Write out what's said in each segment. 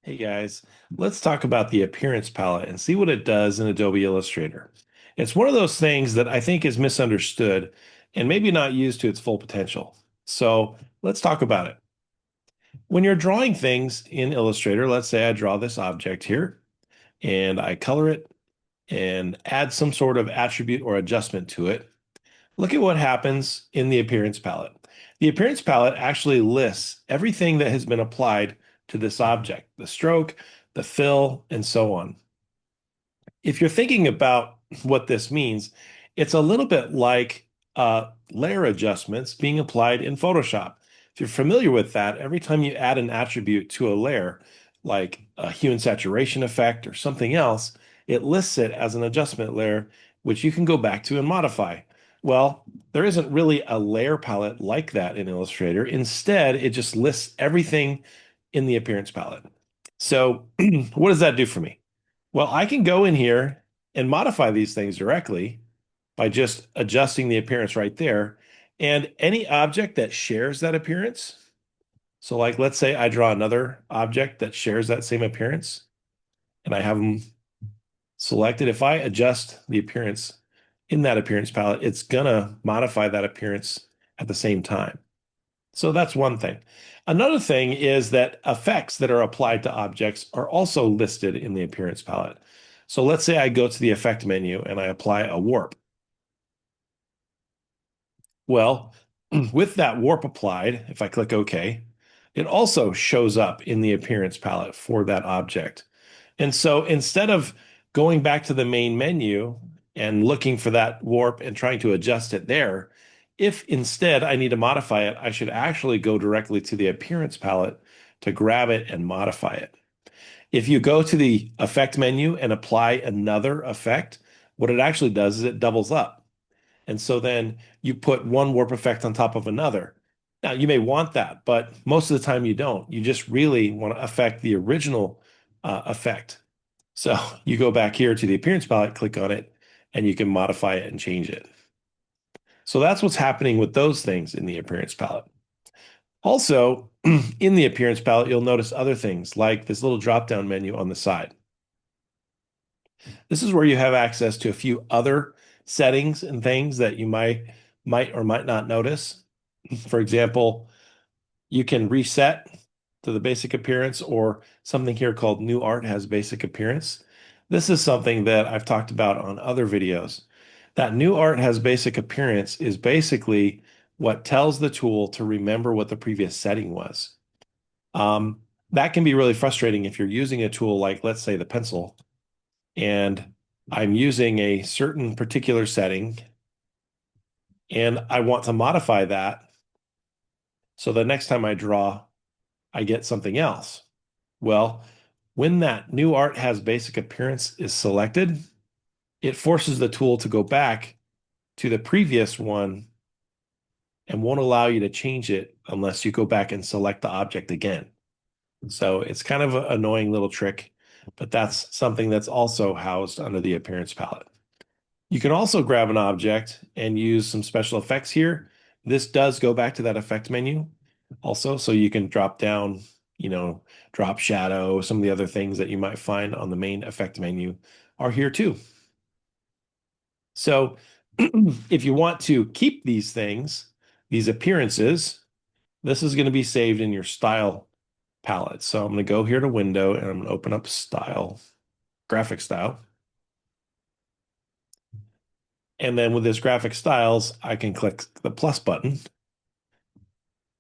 Hey guys, let's talk about the appearance palette and see what it does in Adobe Illustrator. It's one of those things that I think is misunderstood and maybe not used to its full potential. So let's talk about it. When you're drawing things in Illustrator, let's say I draw this object here and I color it and add some sort of attribute or adjustment to it. Look at what happens in the appearance palette. The appearance palette actually lists everything that has been applied to this object, the stroke, the fill, and so on. If you're thinking about what this means, it's a little bit like layer adjustments being applied in Photoshop. If you're familiar with that, every time you add an attribute to a layer, like a hue and saturation effect or something else, it lists it as an adjustment layer, which you can go back to and modify. Well, there isn't really a layer palette like that in Illustrator. Instead, it just lists everything in the appearance palette. So, what does that do for me? Well, I can go in here and modify these things directly by just adjusting the appearance right there. And any object that shares that appearance, so like let's say I draw another object that shares that same appearance and I have them selected. If I adjust the appearance in that appearance palette, it's gonna modify that appearance at the same time. So that's one thing. Another thing is that effects that are applied to objects are also listed in the appearance palette. So let's say I go to the effect menu and I apply a warp. Well, with that warp applied, if I click OK, it also shows up in the appearance palette for that object. And so instead of going back to the main menu and looking for that warp and trying to adjust it there, if instead I need to modify it, I should actually go directly to the appearance palette to grab it and modify it. If you go to the effect menu and apply another effect, what it actually does is it doubles up. And so then you put one warp effect on top of another. Now, you may want that, but most of the time you don't. You just really want to affect the original effect. So you go back here to the appearance palette, click on it, and you can modify it and change it. So that's what's happening with those things in the appearance palette. Also, in the appearance palette, you'll notice other things like this little drop-down menu on the side. This is where you have access to a few other settings and things that you might or might not notice. For example, you can reset to the basic appearance, or something here called New Art has basic appearance. This is something that I've talked about on other videos. That New Art has basic appearance is basically what tells the tool to remember what the previous setting was. That can be really frustrating if you're using a tool like, let's say, the pencil, and I'm using a certain particular setting, and I want to modify that so the next time I draw, I get something else. Well, when that New Art has basic appearance is selected, it forces the tool to go back to the previous one and won't allow you to change it unless you go back and select the object again. So it's kind of an annoying little trick, but that's something that's also housed under the appearance palette. You can also grab an object and use some special effects here. This does go back to that effect menu also, so you can drop down, drop shadow, some of the other things that you might find on the main effect menu are here too. So if you want to keep these things, these appearances, this is going to be saved in your style palette. So I'm going to go here to window and I'm going to open up style, graphic style. And then with this graphic styles, I can click the plus button.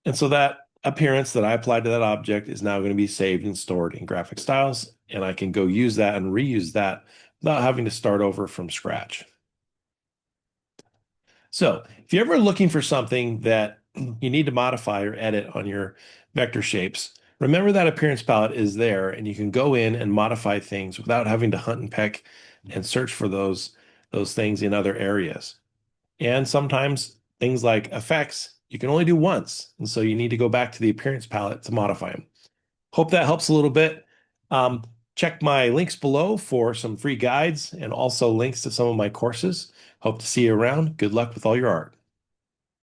And so that appearance that I applied to that object is now going to be saved and stored in graphic styles. And I can go use that and reuse that without having to start over from scratch. So if you're ever looking for something that you need to modify or edit on your vector shapes, remember that appearance palette is there and you can go in and modify things without having to hunt and peck and search for those things in other areas. And sometimes things like effects, you can only do once. And so you need to go back to the appearance palette to modify them. Hope that helps a little bit. Um, Check my links below for some free guides and also links to some of my courses. Hope to see you around. Good luck with all your art.